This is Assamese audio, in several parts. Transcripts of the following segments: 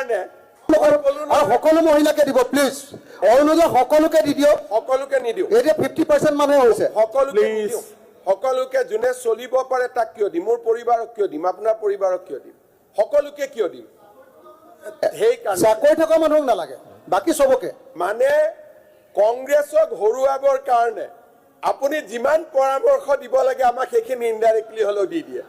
কাৰণে সকলো মহিলাকে দিব প্লিজ অৰুণোদয় সকলোকে দি দিয়ক সকলোকে নিদিওঁ এতিয়া 50% মানুহে হৈছে সকলোকে নিদিওঁ সকলোকে যোনে চলিব পাৰে তাক কিয় দিম মোৰ পৰিবাৰক কিয় দিম আপোনাৰ পৰিবাৰক কিয় দিম সকলোকে কিয় দিম সেইকাৰণে চাকৰি থকা মানুহক নালাগে বাকি সবকে মানে কংগ্ৰেছক হৰুৱাবৰ কাৰণে আপুনি যিমান পৰামৰ্শ দিব লাগে আমাক সেইখিনি ইনডাইৰেক্টলি হলেও দি দিয়ে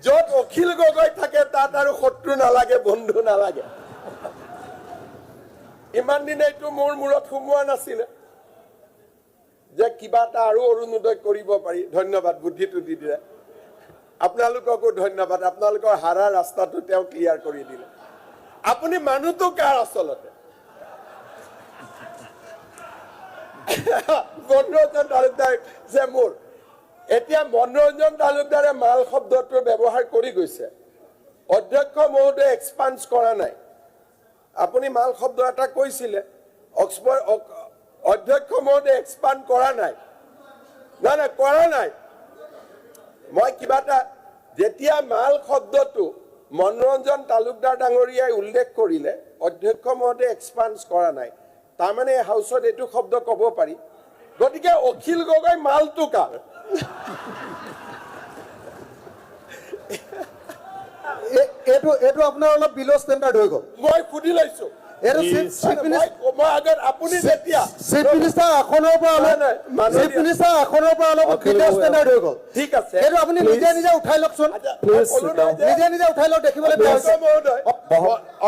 য'ত অখিল গগৈ থাকে তাত আৰু শত্ৰু নালাগে বন্ধু নালাগে ইমান দিন এইটো মোৰ মূৰত সোমোৱা নাছিলে যে কিবা এটা আৰু অৰুণোদয় কৰিব পাৰি ধন্যবাদ বুদ্ধিটো দি দিলে আপোনালোককো ধন্যবাদ আপোনালোকৰ হাৰা ৰাস্তাটো তেওঁ ক্লিয়াৰ কৰি দিলে আপুনি মানুহটো কাৰ আচলতে মনোৰঞ্জন তালুকদাৰ যে মোৰ এতিয়া মনোৰঞ্জন তালুকদাৰে মাল শব্দটো ব্যৱহাৰ কৰি গৈছে অধ্যক্ষ মহোদয়ে এক্সপান্স কৰা নাই আপুনি মাল শব্দ এটা কৈছিলে অক্সফৰ্ড অধ্যক্ষ মহোদয়ে এক্সপান্ড কৰা নাই না কৰা নাই মই কিবা এটা যেতিয়া মাল শব্দটো মনোৰঞ্জন তালুকদাৰ ডাঙৰীয়াই উল্লেখ কৰিলে অধ্যক্ষ মহোদয়ে এক্সপান্স কৰা নাই তাৰমানে হাউচত এইটো শব্দ ক'ব পাৰি গতিকে অখিল গগৈ মালটো কাৰ এইটো আপোনাৰ অলপ বিলো ষ্টেণ্ডাৰ্ড হৈ গ'ল মই সুধি লৈছো এইটো মই আগত আপুনি যেতিয়া চিফ মিনিষ্টাৰ আসনৰ পৰা অলপ বিলো ষ্টেণ্ডাৰ্ড হৈ গ'ল ঠিক আছে এইটো আপুনি নিজে নিজে উঠাই লওকচোন নিজে নিজে উঠাই লওক দেখিবলৈ বেয়া হৈছে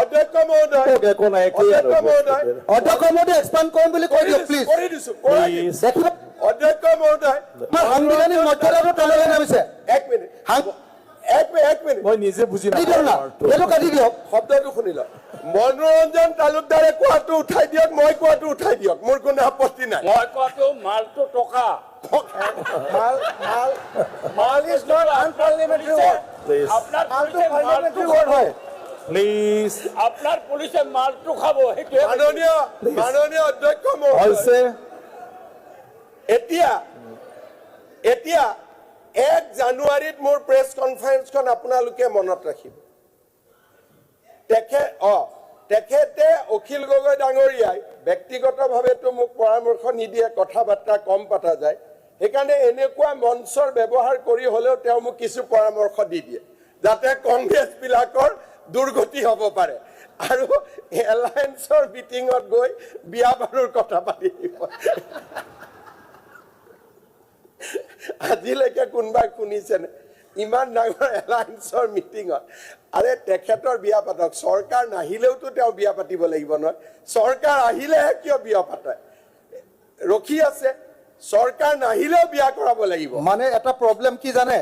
অধ্যক্ষ মহোদয় অধ্যক্ষ মহোদয় এক্সপাণ্ড কৰিম বুলি কৈ দিয়ক প্লিজ কৰি দিছো অধ্যক্ষ মহোদয় সাংবিধানিক মৰ্যাদাটো তললৈ নামিছে এক মিনিট মই নিজে বুজি এইটো কাটি দিয়ক শব্দটো শুনি লওক মনোৰঞ্জন তালুকদাৰে কোৱাটো উঠাই দিয়ক মই কোৱাটো উঠাই দিয়ক মোৰ কোনো আপত্তি নাই মই কোৱাটো মালটো টকা মাল ইজ নট আনপাৰ্লিমেণ্টাৰী ৱৰ্ড আপোনাৰ প্লিজ আপোনাৰ পুলিচে মালটো খাব সেইটোৱে মাননীয় অধ্যক্ষ মহোদয় এতিয়া 1 জানুৱাৰীত মোৰ প্ৰেছ কনফাৰেন্সখন আপোনালোকে মনত ৰাখিব তেখেতে অখিল গগৈ ডাঙৰীয়াই ব্যক্তিগতভাৱেতো মোক পৰামৰ্শ নিদিয়ে কথা বাৰ্তা কম পতা যায় সেইকাৰণে এনেকুৱা মঞ্চৰ ব্যৱহাৰ কৰি হলেও তেওঁ মোক কিছু পৰামৰ্শ দি দিয়ে যাতে কংগ্ৰেছ বিলাকৰ দুৰ্গতি হ'ব পাৰে আৰু এলায়েন্সৰ মিটিঙত গৈ বিয়া বাৰুৰ কথা পাতি দিব আজিলৈকে কোনোবাই শুনিছেনে ইমান ডাঙৰ এলায়েন্সৰ মিটিঙত আৰে তেখেতৰ বিয়া পাতক চৰকাৰ নাহিলেওতো তেওঁ বিয়া পাতিব লাগিব নহয় চৰকাৰ আহিলেহে কিয় বিয়া পাতে ৰখি আছে চৰকাৰ নাহিলেও বিয়া কৰাব লাগিব মানে এটা প্ৰব্লেম কি জানে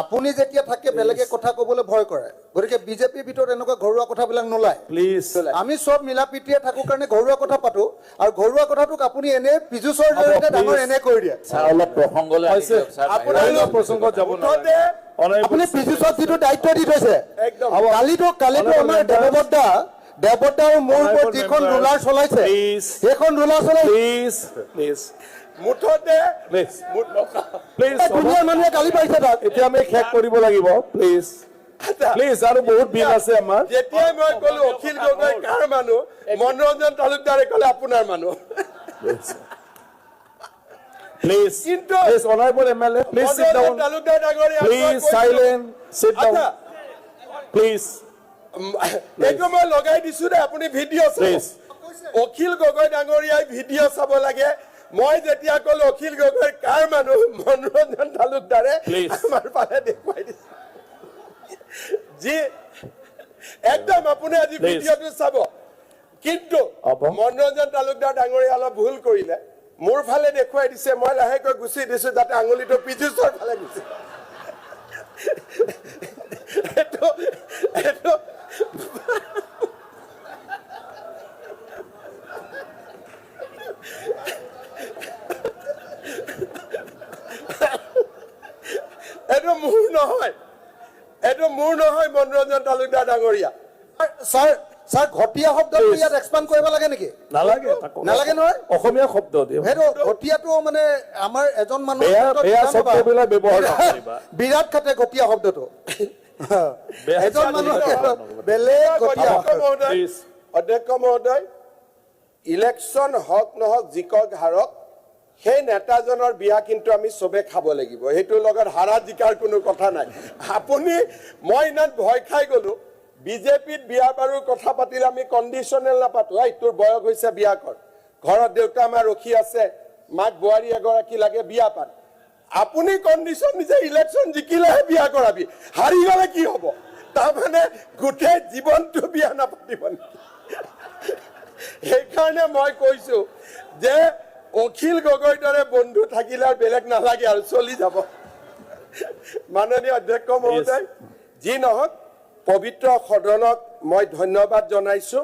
আপুনি যেতিয়া থাকে বেলেগে কথা ক'বলৈ ভয় কৰে গতিকে বিজেপিৰ ভিতৰত এনেকুৱা ঘৰুৱা কথাবিলাক নোলায় প্লিজ আমি সব মিলা প্ৰীতিয়ে থাকো কাৰণে ঘৰুৱা কথা পাতো আৰু ঘৰুৱা কথাটোক আপুনি এনে পিজুচৰ জৰিয়তে ডাঙৰ এনে কৰি দিয়ে স্যাৰ অলপ প্ৰসংগলৈ আহিছে আপোনালোক প্ৰসংগত যাব নালাগে আপুনি পিজুচত যিটো দায়িত্ব দি থৈছে একদম কালিতো আমাৰ দেৱবৰ্দা আৰু মোৰ ওপৰত যিখন ৰুলাৰ চলাইছে সেইখন ৰুলাৰ চলাই প্লিজ মুঠতে দুনিয়াৰ মানুহে গালি পাৰিছে তাক এতিয়া আমি শেষ কৰিব লাগিব প্লিজ আৰু বহুত বিল আছে আমাৰ যেতিয়াই মই ক'লো অখিল গগৈ কাৰ মানুহ মনোৰঞ্জন তালুকদাৰে ক'লে আপোনাৰ মানুহ প্লিজ কিন্তু honorable MLA please sit মনোৰঞ্জন down তালুকদাৰ ডাঙৰীয়া please silent sit down please এইটো মই লগাই দিছো দে আপুনি ভিডিঅ' Please. অখিল গগৈ ডাঙৰীয়াই ভিডিঅ' চাব লাগে মই যেতিয়া ক'লো অখিল গগৈ কাৰ মানুহ মনোৰঞ্জন তালুকদাৰে আমাৰ ফালে দেখুৱাই দিছে যি একদম আপুনি আজি ভিডিঅ'টো চাব কিন্তু মনোৰঞ্জন তালুকদাৰ ডাঙৰীয়া অলপ ভুল কৰিলে মোৰ ফালে দেখুৱাই দিছে মই লাহেকৈ গুচি দিছো যাতে আঙুলিটো পিজুচৰ ফালে গুচি এইটো মোৰ নহয় মনোৰঞ্জন তালুকদাৰ ডাঙৰীয়া স্যাৰ ঘটিয়া শব্দটো ইয়াত এক্সপাণ্ড কৰিব লাগে নেকি নালাগে নহয় অসমীয়া শব্দ সেইটো ঘটিয়াটো মানে আমাৰ এজন মানুহ বেয়া শব্দবিলাক ব্যৱহাৰ নকৰিবা বিৰাট খাতে ঘটিয়া শব্দটো এজন মানুহ বেলেগ কথা Please. অধ্যক্ষ মহোদয়, ইলেকশ্যন হওক নহওক জিকক হাৰক, সেই নেতাজনৰ বিয়া কিন্তু আমি চবে খাব লাগিব, সেইটোৰ লগত হাৰা জিকাৰ কোনো কথা নাই। আপুনি মই ইমান ভয় খাই গলো, বিজেপিত বিয়া বাৰুৰ কথা পাতিলে আমি কণ্ডিশ্যনেল নাপাতো, এই তোৰ বয়স হৈছে বিয়া কৰ, ঘৰত দেউতা আমাৰ ৰখি আছে, মাক বোৱাৰী এগৰাকী লাগে, বিয়া পাত। আপুনি কণ্ডিশ্যন দিছে ইলেকশ্যন জিকিলেহে বিয়া কৰাবি, হাৰি গলে কি হ'ব? তাৰমানে গোটেই জীৱনটো বিয়া নাপাতিব নেকি? সেইকাৰণে মই কৈছো যে অখিল গগৈৰ দৰে বন্ধু থাকিলে আৰু বেলেগ নালাগে আৰু চলি যাব। মাননীয় অধ্যক্ষ মহোদয়, যি নহওক পবিত্ৰ সদনক মই ধন্যবাদ জনাইছো।